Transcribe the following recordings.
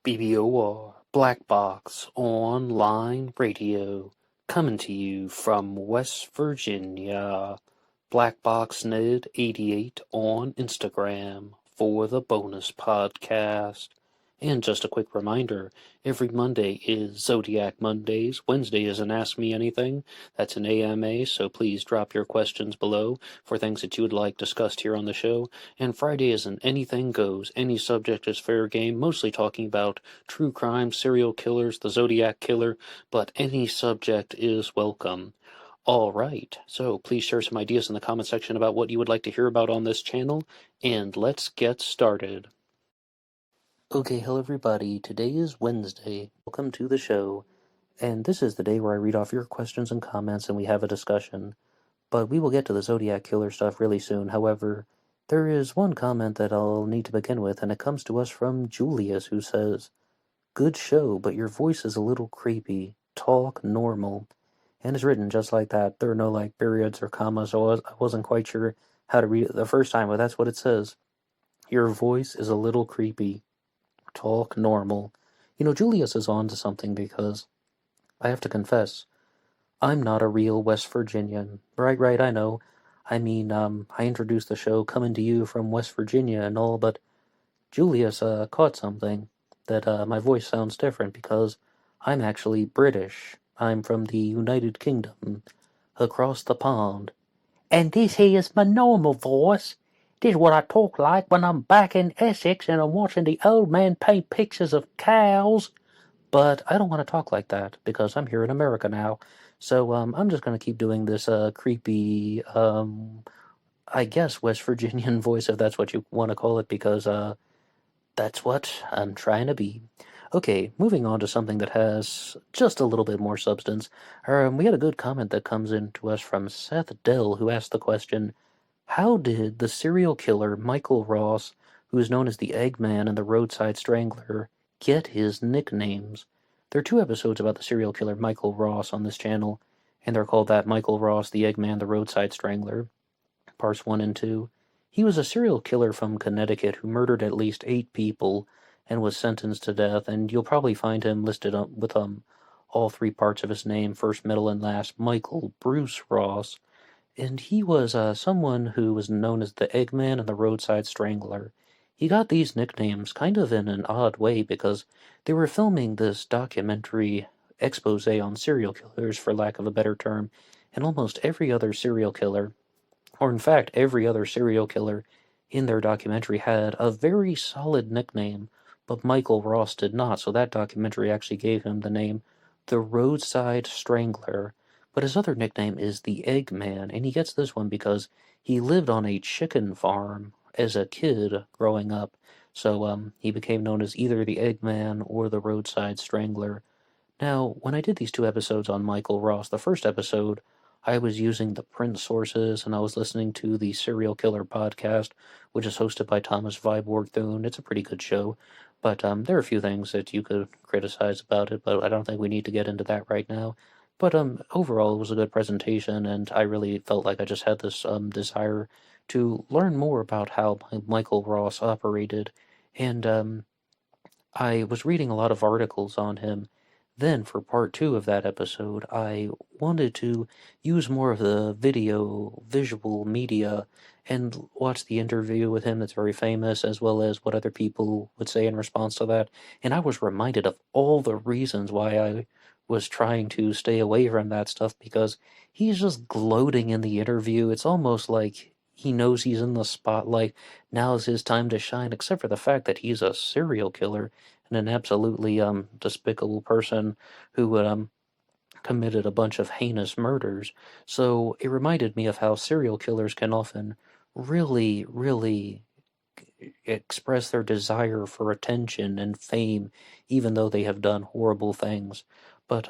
BBOR, Black Box Online Radio, coming to you from West Virginia. BlackBoxNed88 on Instagram for the bonus podcast. And just a quick reminder, every Monday is Zodiac Mondays, Wednesday is an Ask Me Anything, that's an AMA, so please drop your questions below for things that you would like discussed here on the show, and Friday is an Anything Goes, any subject is fair game, mostly talking about true crime, serial killers, the Zodiac Killer, but any subject is welcome. Alright, so please share some ideas in the comment section about what you would like to hear about on this channel, and let's get started. Okay, hello everybody, today is Wednesday, welcome to the show, and this is the day where I read off your questions and comments and we have a discussion, but we will get to the Zodiac Killer stuff really soon. However, there is one comment that I'll need to begin with, and it comes to us from Julius, who says, "Good show, but your voice is a little creepy, talk normal," and it's written just like that. There are no periods or commas, so I wasn't quite sure how to read it the first time, but that's what it says. Your voice is a little creepy. Talk normal. Julius is on to something because I have to confess, I'm not a real West Virginian. Right, I know. I mean, I introduced the show coming to you from West Virginia and all, but Julius caught something that my voice sounds different because I'm actually British. I'm from the United Kingdom, across the pond. And this here is my normal voice. This is what I talk like when I'm back in Essex and I'm watching the old man paint pictures of cows. But I don't want to talk like that because I'm here in America now. So I'm just going to keep doing this creepy, I guess West Virginian voice, if that's what you want to call it, because that's what I'm trying to be. Okay, moving on to something that has just a little bit more substance. We had a good comment that comes in to us from Seth Dell, who asked the question, how did the serial killer Michael Ross, who is known as the Eggman and the Roadside Strangler, get his nicknames? There are 2 episodes about the serial killer Michael Ross on this channel, and they're called that: Michael Ross, the Eggman, the Roadside Strangler, parts 1 and 2. He was a serial killer from Connecticut who murdered at least 8 people and was sentenced to death, and you'll probably find him listed up with all 3 parts of his name, first, middle, and last, Michael Bruce Ross. And he was someone who was known as the Eggman and the Roadside Strangler. He got these nicknames kind of in an odd way because they were filming this documentary expose on serial killers, for lack of a better term, and almost every other serial killer, or in fact every other serial killer in their documentary, had a very solid nickname, but Michael Ross did not, so that documentary actually gave him the name the Roadside Strangler. But his other nickname is the Eggman, and he gets this one because he lived on a chicken farm as a kid growing up, so he became known as either the Eggman or the Roadside Strangler. Now, when I did these 2 episodes on Michael Ross, the first episode, I was using the print sources, and I was listening to the Serial Killer podcast, which is hosted by Thomas Viborg Thune. It's a pretty good show, but there are a few things that you could criticize about it, but I don't think we need to get into that right now. But overall, it was a good presentation, and I really felt like I just had this desire to learn more about how Michael Ross operated, and I was reading a lot of articles on him. Then, for part 2 of that episode, I wanted to use more of the visual media, and watch the interview with him that's very famous, as well as what other people would say in response to that. And I was reminded of all the reasons why I was trying to stay away from that stuff, because he's just gloating in the interview. It's almost like he knows he's in the spotlight. Now's his time to shine, except for the fact that he's a serial killer and an absolutely despicable person who committed a bunch of heinous murders. So it reminded me of how serial killers can often really express their desire for attention and fame, even though they have done horrible things. But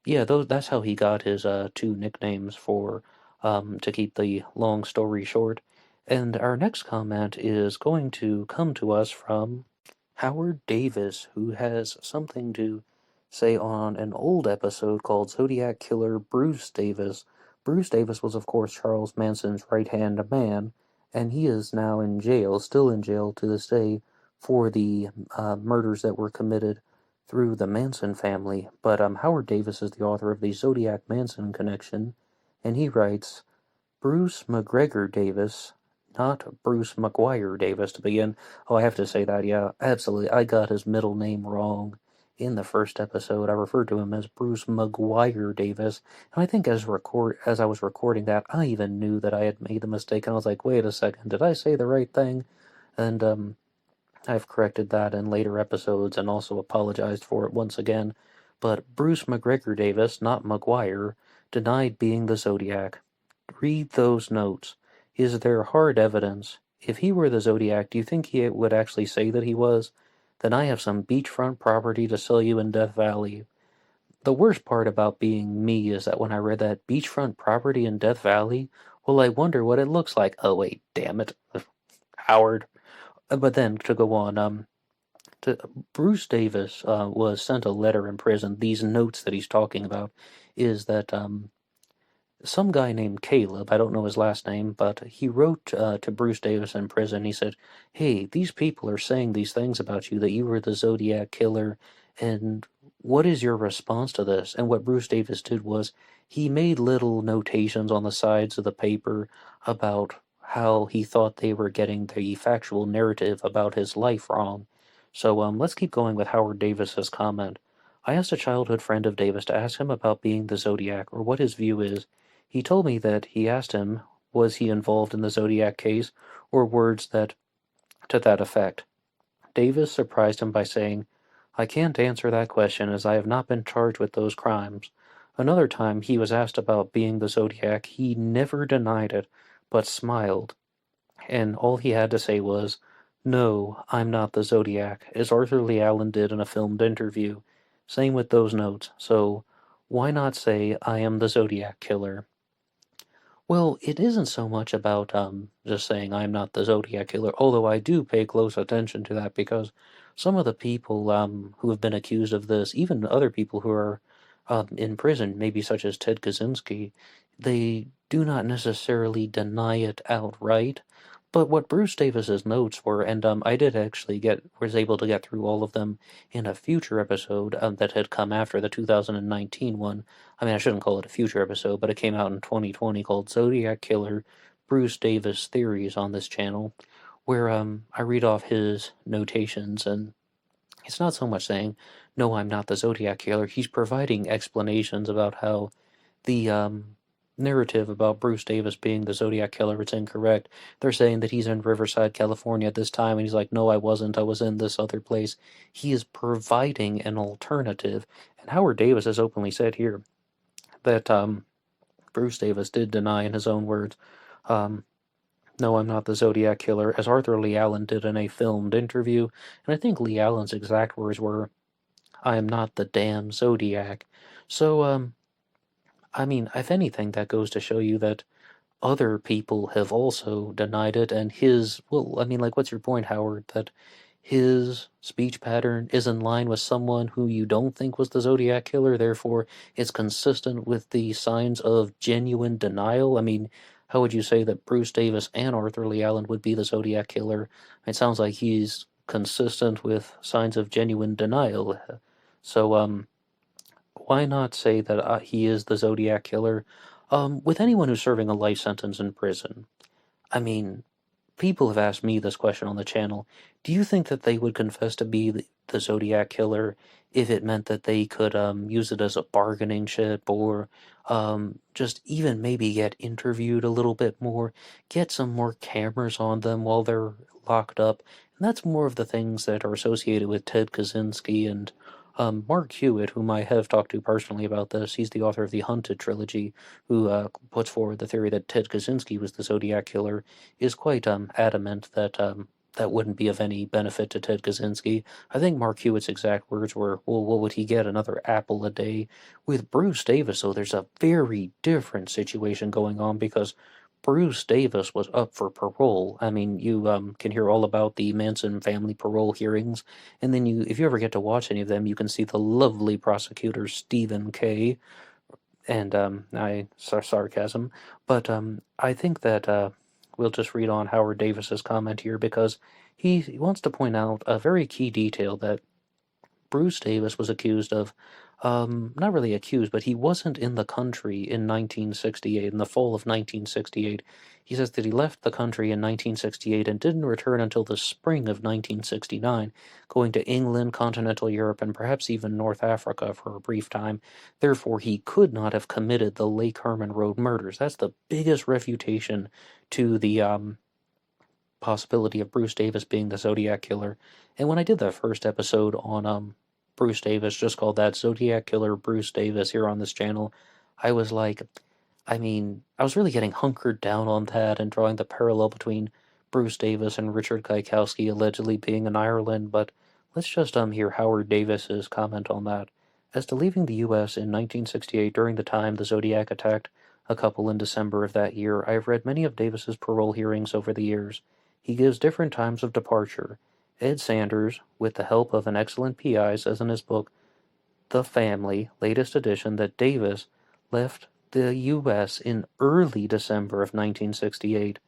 yeah, that's how he got his 2 nicknames, for to keep the long story short. And our next comment is going to come to us from Howard Davis, who has something to say on an old episode called Zodiac Killer Bruce Davis. Bruce Davis was, of course, Charles Manson's right-hand man, and he is now in jail, still in jail to this day, for the murders that were committed through the Manson family. But Howard Davis is the author of the Zodiac Manson Connection, and he writes, Bruce McGregor Davis, not Bruce McGuire Davis to begin. Oh, I have to say that, yeah, absolutely. I got his middle name wrong in the first episode. I referred to him as Bruce McGuire Davis, and I think as I was recording that, I even knew that I had made the mistake, and I was like, wait a second, did I say the right thing? And I've corrected that in later episodes and also apologized for it once again. But Bruce McGregor Davis, not McGuire, denied being the Zodiac. Read those notes. Is there hard evidence? If he were the Zodiac, do you think he would actually say that he was? Then I have some beachfront property to sell you in Death Valley. The worst part about being me is that when I read that beachfront property in Death Valley, well, I wonder what it looks like. Oh, wait, damn it. Howard. But then, to go on, Bruce Davis was sent a letter in prison. These notes that he's talking about is that some guy named Caleb, I don't know his last name, but he wrote to Bruce Davis in prison. He said, hey, these people are saying these things about you, that you were the Zodiac killer, and what is your response to this? And what Bruce Davis did was he made little notations on the sides of the paper about how he thought they were getting the factual narrative about his life wrong. So let's keep going with Howard Davis's comment. I asked a childhood friend of Davis to ask him about being the Zodiac, or what his view is. He told me that he asked him, was he involved in the Zodiac case, or words that to that effect. Davis surprised him by saying, I can't answer that question as I have not been charged with those crimes. Another time he was asked about being the Zodiac, he never denied it, but smiled, and all he had to say was, no, I'm not the Zodiac, as Arthur Lee Allen did in a filmed interview. Same with those notes, so why not say I am the Zodiac killer? Well, it isn't so much about just saying I'm not the Zodiac killer, although I do pay close attention to that because some of the people who have been accused of this, even other people who are in prison, maybe such as Ted Kaczynski, they do not necessarily deny it outright. But what Bruce Davis's notes were, and I did actually was able to get through all of them in a future episode that had come after the 2019 one. I mean, I shouldn't call it a future episode, but it came out in 2020 called Zodiac Killer Bruce Davis Theories on this channel, where I read off his notations, and it's not so much saying, no, I'm not the Zodiac Killer. He's providing explanations about how the narrative about Bruce Davis being the Zodiac Killer is incorrect. They're saying that he's in Riverside, California at this time, and he's like, no, I wasn't. I was in this other place. He is providing an alternative, and Howard Davis has openly said here that Bruce Davis did deny in his own words, no, I'm not the Zodiac Killer, as Arthur Lee Allen did in a filmed interview, and I think Lee Allen's exact words were, I am not the damn Zodiac. So, I mean, if anything, that goes to show you that other people have also denied it, and well, I mean, like, what's your point, Howard, that his speech pattern is in line with someone who you don't think was the Zodiac Killer, therefore it's consistent with the signs of genuine denial? I mean, how would you say that Bruce Davis and Arthur Lee Allen would be the Zodiac Killer? It sounds like he's consistent with signs of genuine denial. So, why not say that he is the Zodiac Killer? With anyone who's serving a life sentence in prison, I mean, people have asked me this question on the channel. Do you think that they would confess to be the Zodiac Killer if it meant that they could use it as a bargaining chip, or just even maybe get interviewed a little bit more, get some more cameras on them while they're locked up? And that's more of the things that are associated with Ted Kaczynski and Mark Hewitt, whom I have talked to personally about this. He's the author of the Hunted trilogy, who puts forward the theory that Ted Kaczynski was the Zodiac Killer, is quite adamant that that wouldn't be of any benefit to Ted Kaczynski. I think Mark Hewitt's exact words were, well, what would he get? Another apple a day? With Bruce Davis, though, there's a very different situation going on because Bruce Davis was up for parole. I mean, you can hear all about the Manson family parole hearings, and then if you ever get to watch any of them, you can see the lovely prosecutor Stephen Kay, and sarcasm, but I think that we'll just read on Howard Davis's comment here because He wants to point out a very key detail that Bruce Davis was accused of, not really accused, but he wasn't in the country in 1968, in the fall of 1968. He says that he left the country in 1968 and didn't return until the spring of 1969, going to England, continental Europe, and perhaps even North Africa for a brief time. Therefore, he could not have committed the Lake Herman Road murders. That's the biggest refutation to the possibility of Bruce Davis being the Zodiac Killer. And when I did that first episode on Bruce Davis, just called that Zodiac Killer Bruce Davis here on this channel, I was like, I was really getting hunkered down on that and drawing the parallel between Bruce Davis and Richard Kwiatkowski allegedly being in Ireland, but let's just hear Howard Davis's comment on that. As to leaving the U.S. in 1968 during the time the Zodiac attacked a couple in December of that year, I have read many of Davis's parole hearings over the years. He gives different times of departure. Ed Sanders, with the help of an excellent PI, says in his book, The Family, latest edition, that Davis left the U.S. in early December of 1968.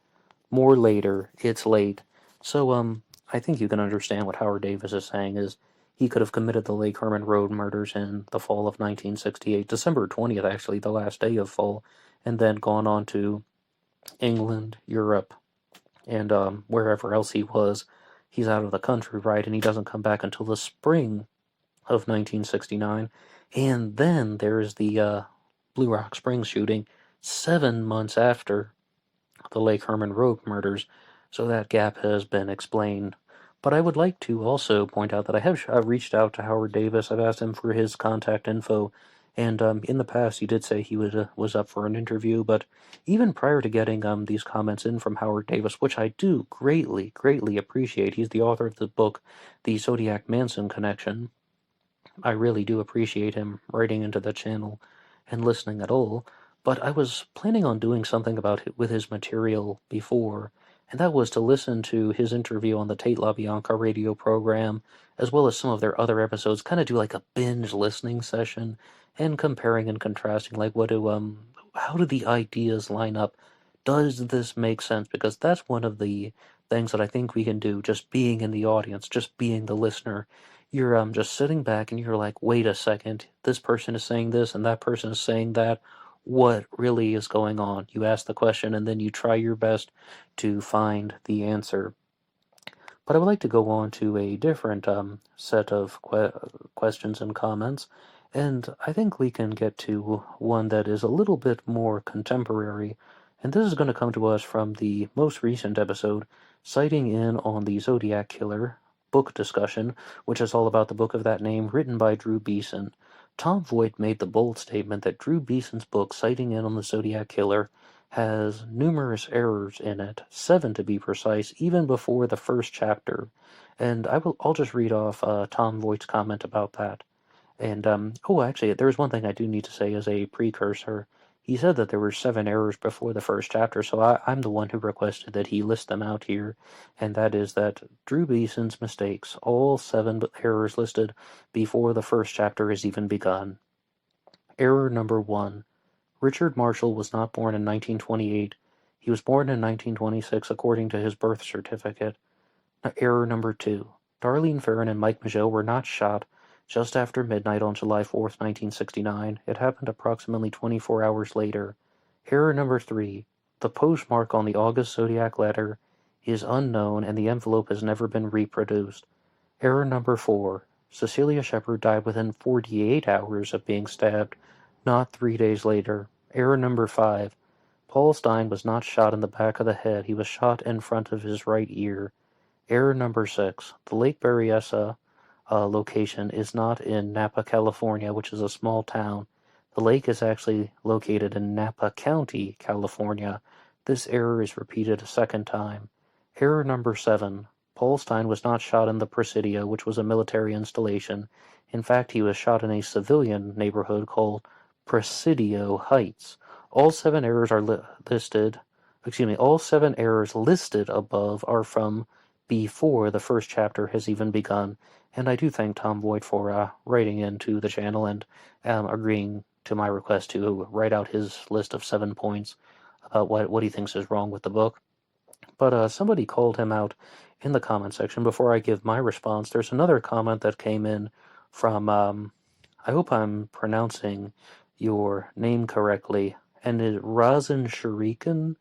More later, it's late. So, I think you can understand what Howard Davis is saying is he could have committed the Lake Herman Road murders in the fall of 1968, December 20th, actually, the last day of fall, and then gone on to England, Europe, and wherever else he was. He's out of the country, right? And he doesn't come back until the spring of 1969. And then there's the Blue Rock Springs shooting 7 months after the Lake Herman Road murders. So that gap has been explained. But I would like to also point out that I have reached out to Howard Davis. I've asked him for his contact info. And in the past, he did say he was up for an interview, but even prior to getting these comments in from Howard Davis, which I do greatly, greatly appreciate, he's the author of the book, The Zodiac Manson Connection. I really do appreciate him writing into the channel and listening at all, but I was planning on doing something with his material before, and that was to listen to his interview on the Tate LaBianca radio program, as well as some of their other episodes, kind of do like a binge listening session, and comparing and contrasting, like how do the ideas line up? Does this make sense? Because that's one of the things that I think we can do, just being in the audience, just being the listener. You're just sitting back and you're like, wait a second, this person is saying this and that person is saying that. What really is going on? You ask the question and then you try your best to find the answer. But I would like to go on to a different set of questions and comments, and I think we can get to one that is a little bit more contemporary, and this is going to come to us from the most recent episode, citing in on the Zodiac Killer book discussion, which is all about the book of that name, written by Drew Beeson. Tom Voigt made the bold statement that Drew Beeson's book, citing in on the Zodiac Killer, has numerous errors in it, 7 to be precise, even before the first chapter. And I'll just read off Tom Voigt's comment about that. And, actually, there's one thing I do need to say as a precursor. He said that there were 7 errors before the first chapter, so I'm the one who requested that he list them out here, and that is that Drew Beeson's mistakes, all 7 errors listed before the first chapter has even begun. Error number 1. Richard Marshall was not born in 1928. He was born in 1926 according to his birth certificate. Error number 2. Darlene Ferrin and Mike Mageau were not shot just after midnight on July 4th, 1969. It happened approximately 24 hours later. Error number 3. The postmark on the August Zodiac letter is unknown and the envelope has never been reproduced. Error number 4. Cecilia Shepard died within 48 hours of being stabbed, not 3 days later. Error number 5. Paul Stine was not shot in the back of the head. He was shot in front of his right ear. Error number 6. The Lake Berryessa location is not in Napa, California, which is a small town. The lake is actually located in Napa County, California. This error is repeated a second time. Error number 7. Paul Stine was not shot in the Presidio, which was a military installation. In fact, he was shot in a civilian neighborhood called Presidio Heights. All 7 errors all 7 errors listed above are from before the first chapter has even begun, and I do thank Tom Voigt for writing into the channel and agreeing to my request to write out his list of 7 points about what he thinks is wrong with the book. But somebody called him out in the comment section, before I give my response, there's another comment that came in from, I hope I'm pronouncing your name correctly, and it's Razan Shuriken.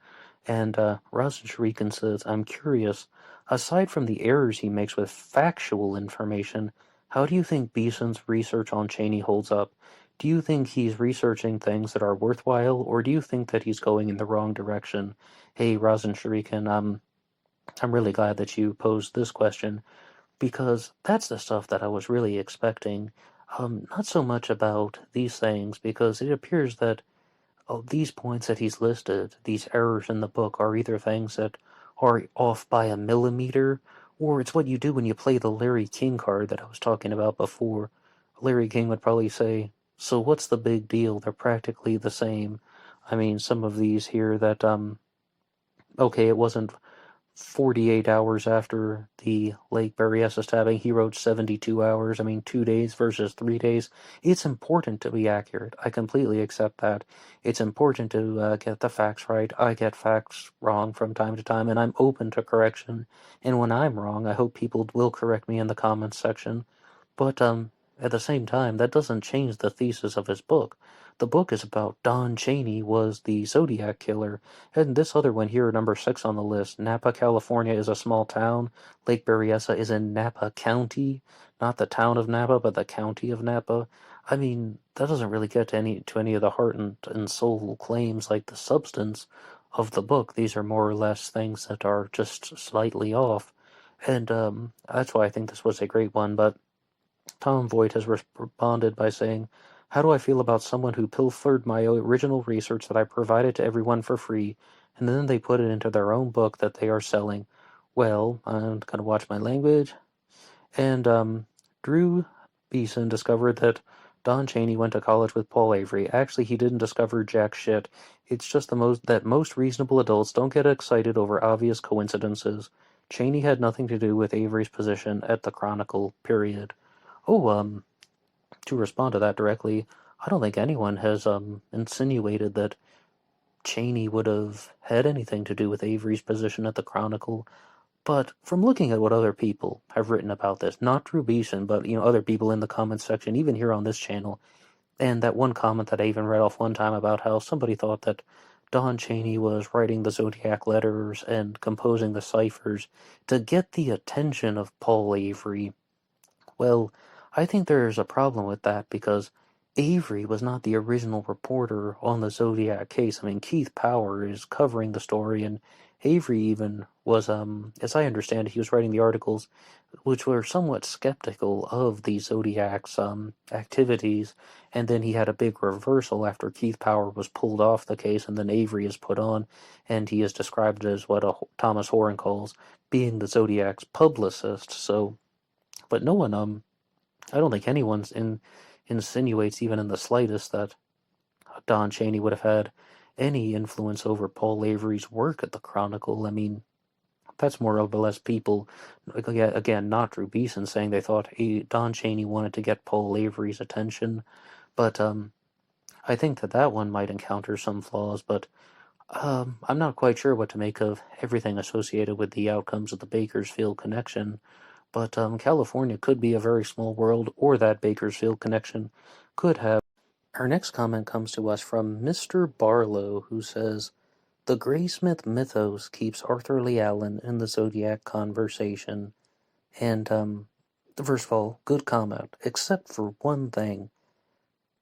And Razan Shuriken says, I'm curious, aside from the errors he makes with factual information, how do you think Beeson's research on Cheney holds up? Do you think he's researching things that are worthwhile, or do you think that he's going in the wrong direction? Hey, Razan Shuriken, I'm really glad that you posed this question, because that's the stuff that I was really expecting. Not so much about these things, because it appears that these points that he's listed, these errors in the book, are either things that are off by a millimeter, or it's what you do when you play the Larry King card that I was talking about before. Larry King would probably say, so what's the big deal? They're practically the same. I mean, some of these here that, okay, it wasn't 48 hours after the Lake Berryessa stabbing, he wrote 72 hours. I mean, 2 days versus 3 days. It's important to be accurate. I completely accept that. It's important to get the facts right. I get facts wrong from time to time, and I'm open to correction. And when I'm wrong, I hope people will correct me in the comments section. But at the same time, that doesn't change the thesis of his book. The book is about Don Cheney was the Zodiac killer, and this other one here, number 6 on the list, Napa, California, is a small town. Lake Berryessa is in Napa County, not the town of Napa, but the county of Napa. I mean, that doesn't really get to any of the heart and soul claims like the substance of the book. These are more or less things that are just slightly off, and that's why I think this was a great one. But Tom Voigt has responded by saying, how do I feel about someone who pilfered my original research that I provided to everyone for free, and then they put it into their own book that they are selling? Well, I'm going to watch my language. And Drew Beeson discovered that Don Cheney went to college with Paul Avery. Actually, he didn't discover jack shit. It's just that most reasonable adults don't get excited over obvious coincidences. Cheney had nothing to do with Avery's position at the Chronicle, period. Oh, to respond to that directly, I don't think anyone has insinuated that Cheney would have had anything to do with Avery's position at the Chronicle. But from looking at what other people have written about this, not Drew Beeson, but other people in the comments section, even here on this channel, and that one comment that I even read off one time about how somebody thought that Don Cheney was writing the Zodiac letters and composing the ciphers to get the attention of Paul Avery. Well, I think there's a problem with that because Avery was not the original reporter on the Zodiac case. I mean, Keith Power is covering the story, and Avery even was, as I understand it, he was writing the articles which were somewhat skeptical of the Zodiac's activities, and then he had a big reversal after Keith Power was pulled off the case, and then Avery is put on, and he is described as what Thomas Horan calls being the Zodiac's publicist. So, but no one, I don't think anyone insinuates even in the slightest that Don Cheney would have had any influence over Paul Avery's work at the Chronicle. I mean, that's more or less people, again, not Drew Beeson, saying they thought Don Cheney wanted to get Paul Avery's attention. But I think that one might encounter some flaws, but I'm not quite sure what to make of everything associated with the outcomes of the Bakersfield connection. But California could be a very small world, or that Bakersfield connection could have. Our next comment comes to us from Mr. Barlow, who says, the Graysmith mythos keeps Arthur Lee Allen in the Zodiac conversation. And, first of all, good comment, except for one thing.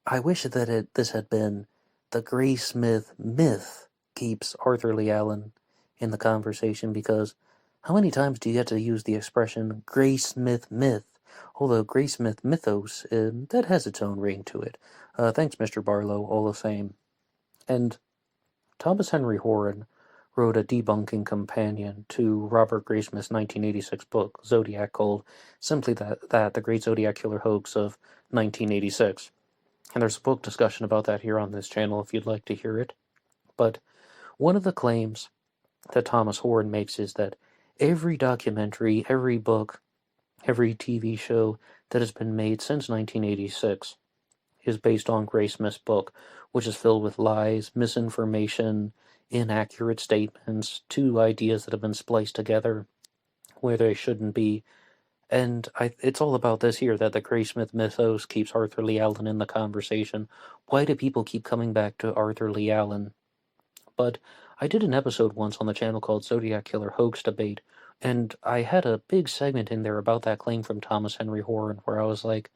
I wish that this had been the Graysmith myth keeps Arthur Lee Allen in the conversation, because how many times do you get to use the expression Graysmith myth? Although Graysmith mythos, that has its own ring to it. Thanks, Mr. Barlow, all the same. And Thomas Henry Horan wrote a debunking companion to Robert Graysmith's 1986 book, Zodiac, called simply that The Great Zodiac Killer Hoax of 1986. And there's a book discussion about that here on this channel if you'd like to hear it. But one of the claims that Thomas Horan makes is that every documentary, every book, every TV show that has been made since 1986 is based on Graysmith's book, which is filled with lies, misinformation, inaccurate statements, two ideas that have been spliced together. where they shouldn't be. And it's all about this here, that the Graysmith mythos keeps Arthur Lee Allen in the conversation. Why do people keep coming back to Arthur Lee Allen? But I did an episode once on the channel called Zodiac Killer Hoax Debate, and I had a big segment in there about that claim from Thomas Henry Horan, where I was like,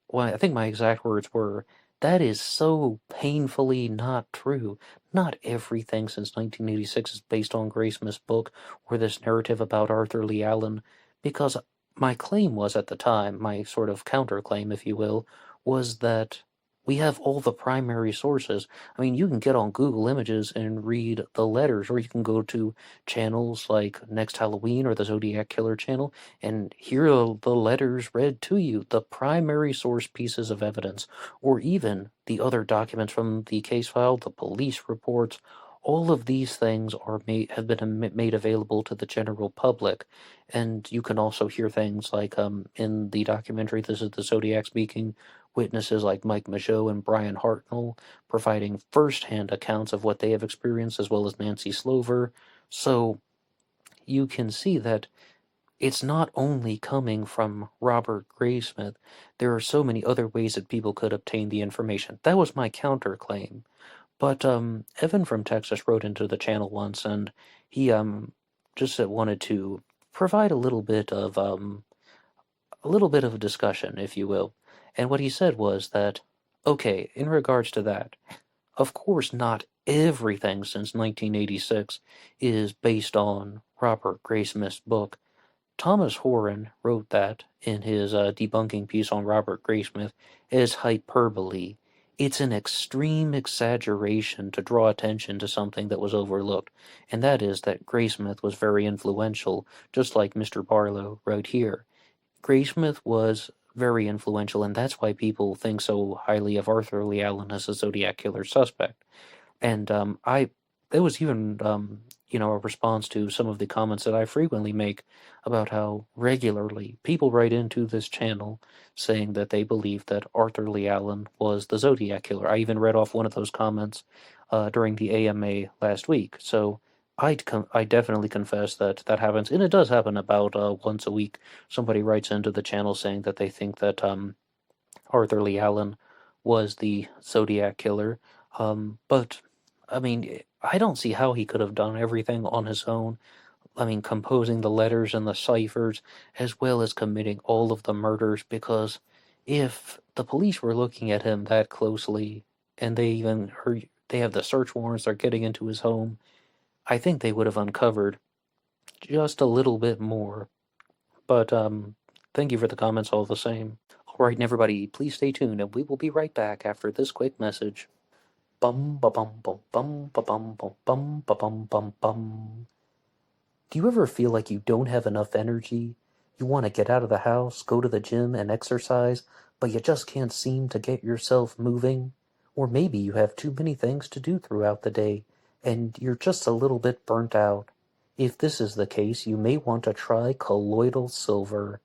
well, I think my exact words were, that is so painfully not true. Not everything since 1986 is based on Graysmith's book or this narrative about Arthur Lee Allen, because my claim was at the time, my sort of counterclaim, if you will, was that we have all the primary sources. I mean, you can get on Google Images and read the letters, or you can go to channels like Next Halloween or the Zodiac Killer channel and hear the letters read to you, the primary source pieces of evidence, or even the other documents from the case file, the police reports. All of these things have been made available to the general public, and you can also hear things like in the documentary, this is the Zodiac speaking, witnesses like Mike Michaud and Brian Hartnell providing first-hand accounts of what they have experienced, as well as Nancy Slover. So you can see that it's not only coming from Robert Graysmith. There are so many other ways that people could obtain the information. That was my counterclaim. But Evan from Texas wrote into the channel once, and he just wanted to provide a little bit of a discussion, if you will. And what he said was that, okay, in regards to that, of course not everything since 1986 is based on Robert Graysmith's book. Thomas Horan wrote that in his debunking piece on Robert Graysmith as hyperbole. It's an extreme exaggeration to draw attention to something that was overlooked, and that is that Graysmith was very influential, just like Mr. Barlow wrote here. Graysmith was very influential, and that's why people think so highly of Arthur Lee Allen as a Zodiac Killer suspect. And it was even a response to some of the comments that I frequently make about how regularly people write into this channel saying that they believe that Arthur Lee Allen was the Zodiac Killer. I even read off one of those comments during the AMA last week. So I definitely confess that happens, and it does happen about once a week. Somebody writes into the channel saying that they think that Arthur Lee Allen was the Zodiac Killer. But I mean, I don't see how he could have done everything on his own. I mean, composing the letters and the ciphers, as well as committing all of the murders, because if the police were looking at him that closely, and they have the search warrants, they're getting into his home, I think they would have uncovered just a little bit more. But thank you for the comments all the same. Alright, and everybody, please stay tuned, and we will be right back after this quick message. Bum ba bum bum bum ba bum bum bum ba bum bum bum. Do you ever feel like you don't have enough energy? You want to get out of the house, go to the gym and exercise, but you just can't seem to get yourself moving? Or maybe you have too many things to do throughout the day, and you're just a little bit burnt out. If this is the case, you may want to try colloidal silver.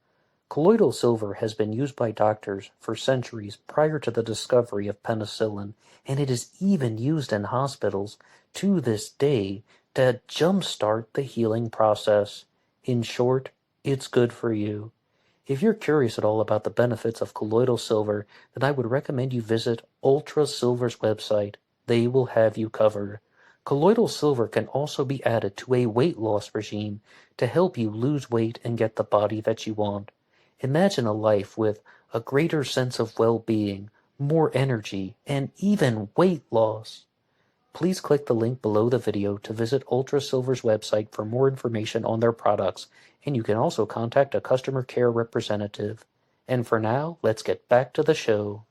Colloidal silver has been used by doctors for centuries prior to the discovery of penicillin, and it is even used in hospitals to this day to jumpstart the healing process. In short, it's good for you. If you're curious at all about the benefits of colloidal silver, then I would recommend you visit Ultra Silver's website. They will have you covered. Colloidal silver can also be added to a weight loss regime to help you lose weight and get the body that you want. Imagine a life with a greater sense of well-being, more energy, and even weight loss. Please click the link below the video to visit Ultra Silver's website for more information on their products, and you can also contact a customer care representative. And for now, let's get back to the show.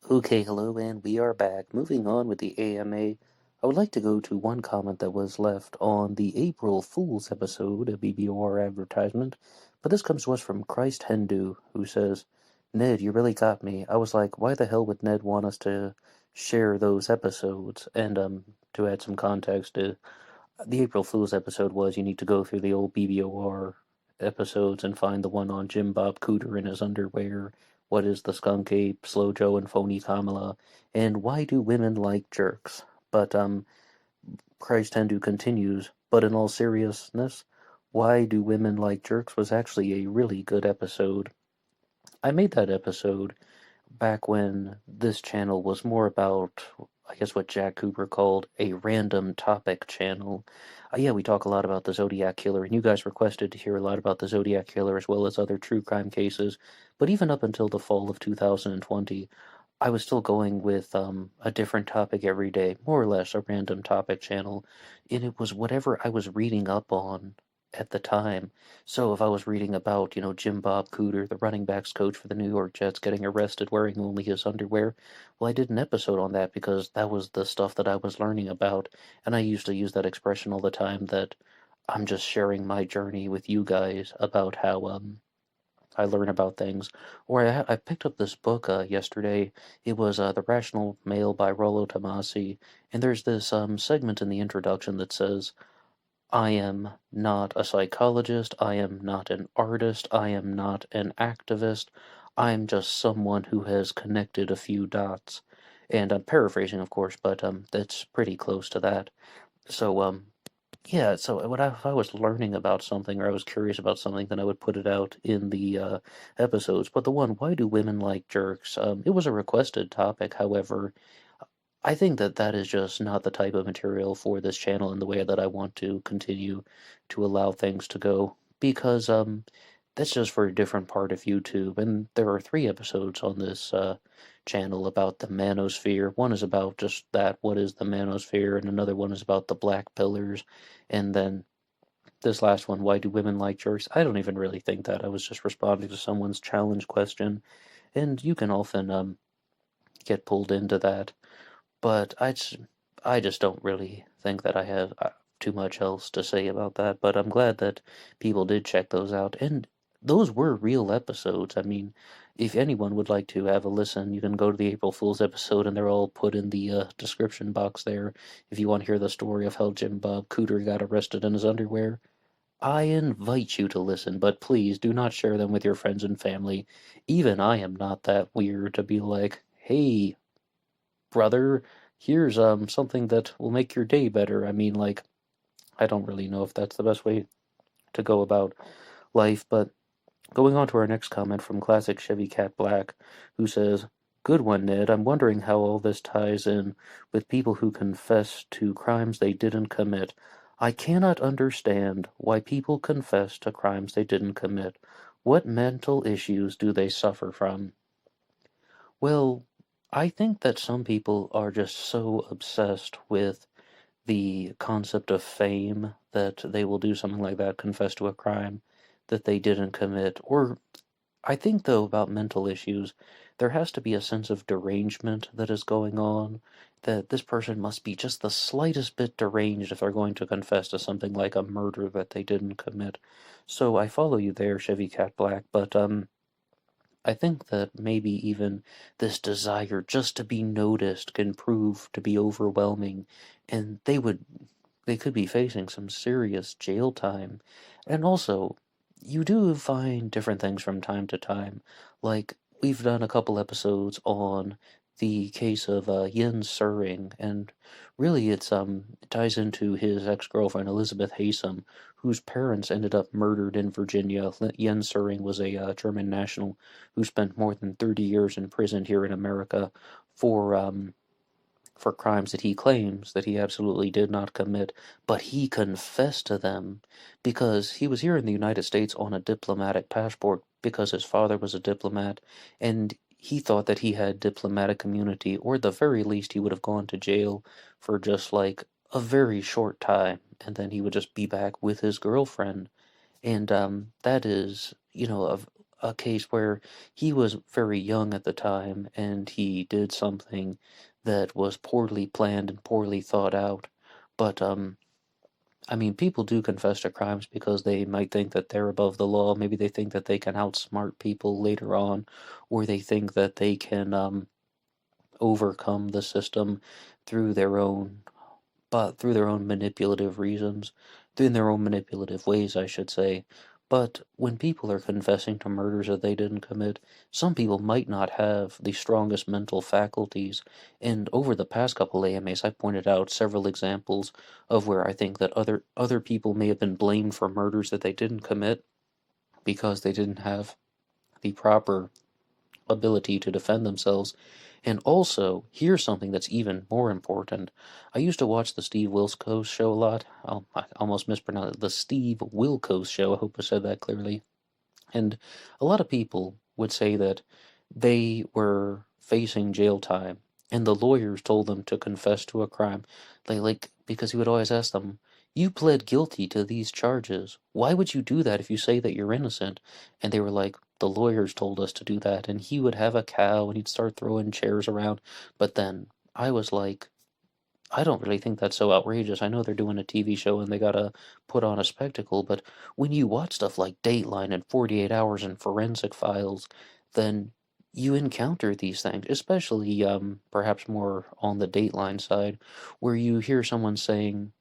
Okay, hello, and we are back. Moving on with the AMA, I would like to go to one comment that was left on the April Fool's episode of BBOR advertisement, but this comes to us from Christ Hindu, who says, Ned, you really got me. I was like, why the hell would Ned want us to share those episodes? And to add some context, the April Fool's episode was you need to go through the old BBOR episodes and find the one on Jim Bob Cooter in his underwear, what is the skunk ape, Slow Joe and Phony Kamala, and why do women like jerks? But Christ Hindu continues, but in all seriousness, Why Do Women Like Jerks was actually a really good episode. I made that episode back when this channel was more about, I guess, what Jack Cooper called a random topic channel. Yeah, we talk a lot about the Zodiac Killer, and you guys requested to hear a lot about the Zodiac Killer as well as other true crime cases. But even up until the fall of 2020, I was still going with a different topic every day, more or less a random topic channel, and it was whatever I was reading up on at the time. So if I was reading about, Jim Bob Cooter, the running backs coach for the New York Jets, getting arrested wearing only his underwear, well, I did an episode on that because that was the stuff that I was learning about, and I used to use that expression all the time that I'm just sharing my journey with you guys about how I learn about things. Or I picked up this book yesterday. It was The Rational Male by Rollo Tomasi, and there's this segment in the introduction that says, I am not a psychologist, I am not an artist, I am not an activist, I am just someone who has connected a few dots. And I'm paraphrasing, of course, but that's pretty close to that. So, yeah, so if I was learning about something or I was curious about something, then I would put it out in the episodes. But the one, why do women like jerks? It was a requested topic. However, I think that that is just not the type of material for this channel in the way that I want to continue to allow things to go. Because that's just for a different part of YouTube. And there are 3 episodes on this channel about the manosphere. One is about just that, what is the manosphere, and another one is about the black pillars. And then this last one, why do women like jerks? I don't even really think that. I was just responding to someone's challenge question. And you can often get pulled into that. But I just don't really think that I have too much else to say about that. But I'm glad that people did check those out. And those were real episodes. I mean, if anyone would like to have a listen, you can go to the April Fool's episode, and they're all put in the description box there. If you want to hear the story of how Jim Bob Cooter got arrested in his underwear, I invite you to listen, but please do not share them with your friends and family. Even I am not that weird to be like, hey, brother, here's something that will make your day better. I mean, like, I don't really know if that's the best way to go about life, but going on to our next comment from Classic Chevy Cat Black, who says, good one, Ned. I'm wondering how all this ties in with people who confess to crimes they didn't commit. I cannot understand why people confess to crimes they didn't commit. What mental issues do they suffer from? Well, I think that some people are just so obsessed with the concept of fame that they will do something like that, confess to a crime that they didn't commit. Or I think, though, about mental issues, there has to be a sense of derangement that is going on, that this person must be just the slightest bit deranged if they're going to confess to something like a murder that they didn't commit. So I follow you there, Chevy Cat Black, but I think that maybe even this desire just to be noticed can prove to be overwhelming, and they could be facing some serious jail time. And also, you do find different things from time to time. Like, we've done a couple episodes on the case of Yen Suring, and really it ties into his ex-girlfriend Elizabeth Haysom, whose parents ended up murdered in Virginia. Yen Suring was a German national who spent more than 30 years in prison here in America for crimes that he claims that he absolutely did not commit, but he confessed to them because he was here in the United States on a diplomatic passport because his father was a diplomat, and he thought that he had diplomatic immunity, or at the very least he would have gone to jail for just like a very short time, and then he would just be back with his girlfriend. And that is, a case where he was very young at the time and he did something that was poorly planned and poorly thought out. But I mean, people do confess to crimes because they might think that they're above the law. Maybe they think that they can outsmart people later on, or they think that they can overcome the system through their own, but through their own manipulative reasons, through their own manipulative ways, I should say. But when people are confessing to murders that they didn't commit, some people might not have the strongest mental faculties. And over the past couple AMAs, I pointed out several examples of where I think that other people may have been blamed for murders that they didn't commit because they didn't have the proper ability to defend themselves. And also, here's something that's even more important. I used to watch the Steve Wilkos show a lot. I almost mispronounced it. The Steve Wilkos show. I hope I said that clearly. And a lot of people would say that they were facing jail time, and the lawyers told them to confess to a crime. Because he would always ask them, "You pled guilty to these charges. Why would you do that if you say that you're innocent?" And they were like, "The lawyers told us to do that." And he would have a cow and he'd start throwing chairs around. But then I was like, I don't really think that's so outrageous. I know they're doing a TV show and they gotta put on a spectacle, but when you watch stuff like Dateline and 48 Hours and Forensic Files, then you encounter these things, especially perhaps more on the Dateline side, where you hear someone saying,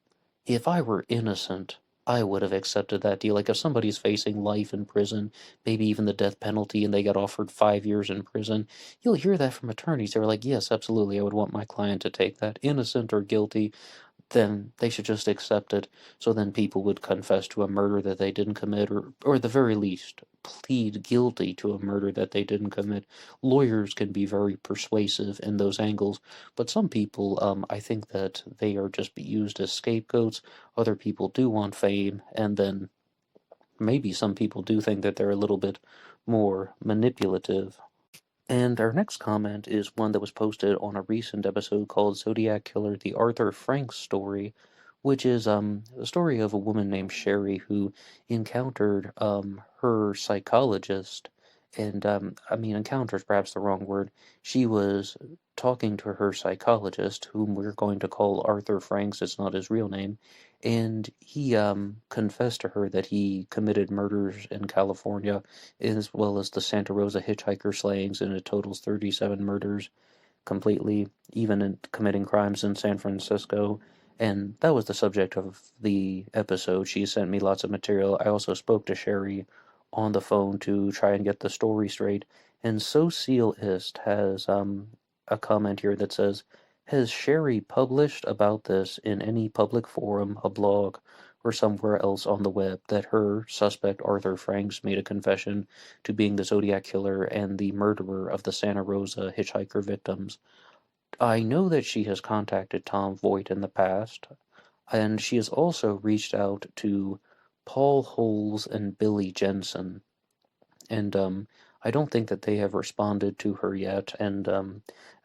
if I were innocent, I would have accepted that deal. Like if somebody's facing life in prison, maybe even the death penalty, and they got offered 5 years in prison, you'll hear that from attorneys. They're like, yes, absolutely, I would want my client to take that, innocent or guilty, then they should just accept it. So then people would confess to a murder that they didn't commit, or at the very least, plead guilty to a murder that they didn't commit. Lawyers can be very persuasive in those angles, but some people, I think that they are just used as scapegoats. Other people do want fame, and then maybe some people do think that they're a little bit more manipulative. And our next comment is one that was posted on a recent episode called Zodiac Killer, the Arthur Frank story, which is a story of a woman named Sherry who encountered her psychologist. And I mean, encounter is perhaps the wrong word. She was talking to her psychologist, whom we're going to call Arthur Franks, it's not his real name, and he confessed to her that he committed murders in California as well as the Santa Rosa hitchhiker slayings, and it totals 37 murders completely, even in committing crimes in San Francisco. And that was the subject of the episode. She sent me lots of material. I also spoke to Sherry on the phone to try and get the story straight. And Socialist has a comment here that says, has Sherry published about this in any public forum, a blog, or somewhere else on the web that her suspect Arthur Franks made a confession to being the Zodiac killer and the murderer of the Santa Rosa hitchhiker victims? I know that she has contacted Tom Voigt in the past, and she has also reached out to Paul Holes and Billy Jensen, and I don't think that they have responded to her yet. And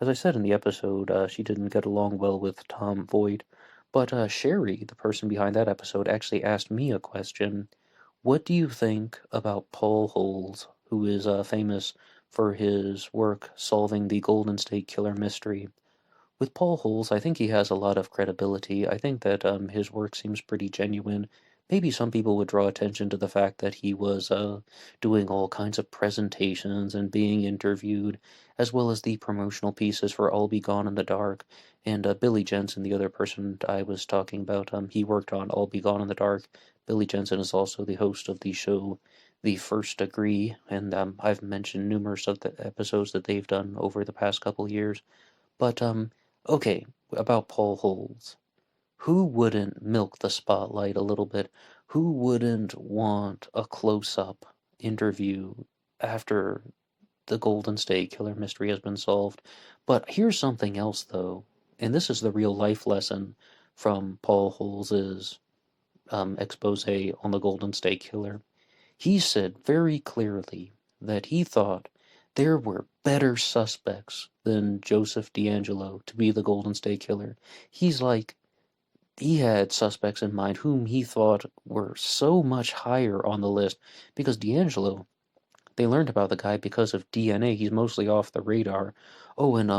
as I said in the episode, she didn't get along well with Tom Voigt. But Sherry, the person behind that episode, actually asked me a question. What do you think about Paul Holes, who is famous for his work solving the Golden State Killer mystery? With Paul Holes, I think he has a lot of credibility. I think that his work seems pretty genuine. Maybe some people would draw attention to the fact that he was doing all kinds of presentations and being interviewed, as well as the promotional pieces for I'll Be Gone in the Dark. And Billy Jensen, the other person I was talking about, he worked on I'll Be Gone in the Dark. Billy Jensen is also the host of the show The First Degree, and I've mentioned numerous of the episodes that they've done over the past couple years. But okay, about Paul Holes. Who wouldn't milk the spotlight a little bit? Who wouldn't want a close-up interview after the Golden State Killer mystery has been solved? But here's something else, though, and this is the real-life lesson from Paul Holes's expose on the Golden State Killer. He said very clearly that he thought there were better suspects than Joseph D'Angelo to be the Golden State Killer. He's like, he had suspects in mind whom he thought were so much higher on the list because D'Angelo, they learned about the guy because of DNA. He's mostly off the radar. Oh, and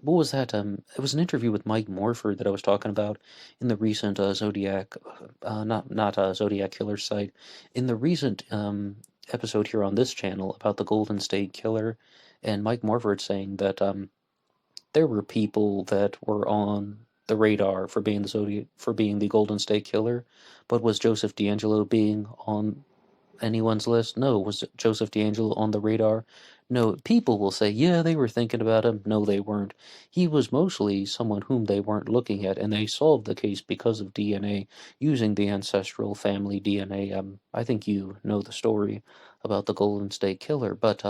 what was that? It was an interview with Mike Morford that I was talking about in the recent Zodiac, not Zodiac Killer site, in the recent episode here on this channel about the Golden State Killer, and Mike Morford saying that there were people that were on the radar for being the Golden State Killer, but was Joseph D'Angelo being on anyone's list? No. Was Joseph D'Angelo on the radar? No. People will say, yeah, they were thinking about him. No, they weren't. He was mostly someone whom they weren't looking at, and they solved the case because of DNA, using the ancestral family DNA. I think you know the story about the Golden State Killer, but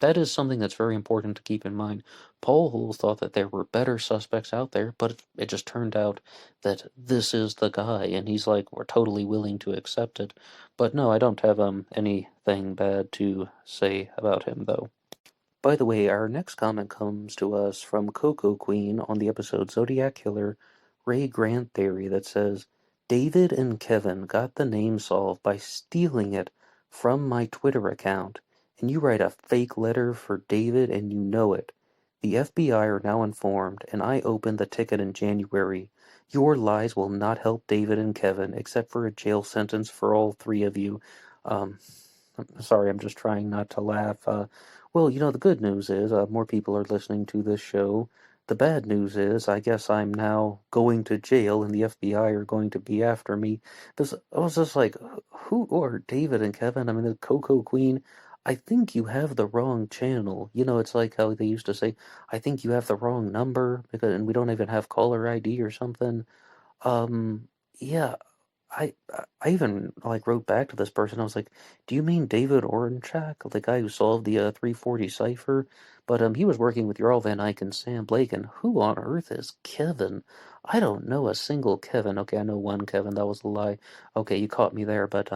that is something that's very important to keep in mind. Paul Hull thought that there were better suspects out there, but it just turned out that this is the guy, and he's like, we're totally willing to accept it. But no, I don't have anything bad to say about him, though. By the way, our next comment comes to us from Coco Queen on the episode Zodiac Killer Ray Grant Theory that says, David and Kevin got the name solved by stealing it from my Twitter account, and you write a fake letter for David and you know it. The FBI are now informed, and I opened the ticket in January. Your lies will not help David and Kevin, except for a jail sentence for all three of you. I'm sorry, I'm just trying not to laugh. Well, the good news is more people are listening to this show. The bad news is I guess I'm now going to jail and the FBI are going to be after me. Because I was just like, who are David and Kevin? I mean, the Coco Queen, I think you have the wrong channel. It's like how they used to say, I think you have the wrong number, and we don't even have caller ID or something. Yeah, I even like wrote back to this person. I was like, "Do you mean David Orenchak, the guy who solved the 340 cipher?" But he was working with Jarl Van Eyck and Sam Blake. And who on earth is Kevin? I don't know a single Kevin. Okay, I know one Kevin. That was a lie. Okay, you caught me there. But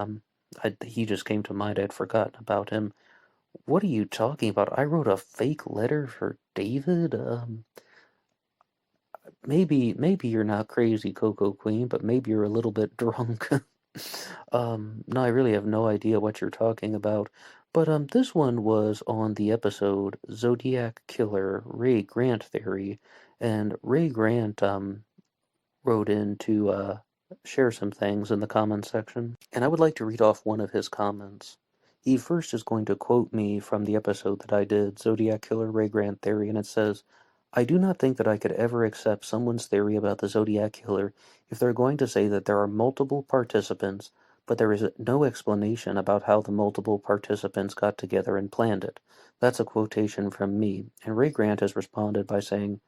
he just came to mind. I'd forgotten about him. What are you talking about? I wrote a fake letter for David. Maybe you're not crazy, Coco Queen, but maybe you're a little bit drunk. No, I really have no idea what you're talking about. But this one was on the episode Zodiac Killer Ray Grant Theory, and Ray Grant wrote in to share some things in the comments section, and I would like to read off one of his comments. He first is going to quote me from the episode that I did, Zodiac Killer Ray Grant Theory, and it says, I do not think that I could ever accept someone's theory about the Zodiac Killer if they're going to say that there are multiple participants, but there is no explanation about how the multiple participants got together and planned it. That's a quotation from me, and Ray Grant has responded by saying,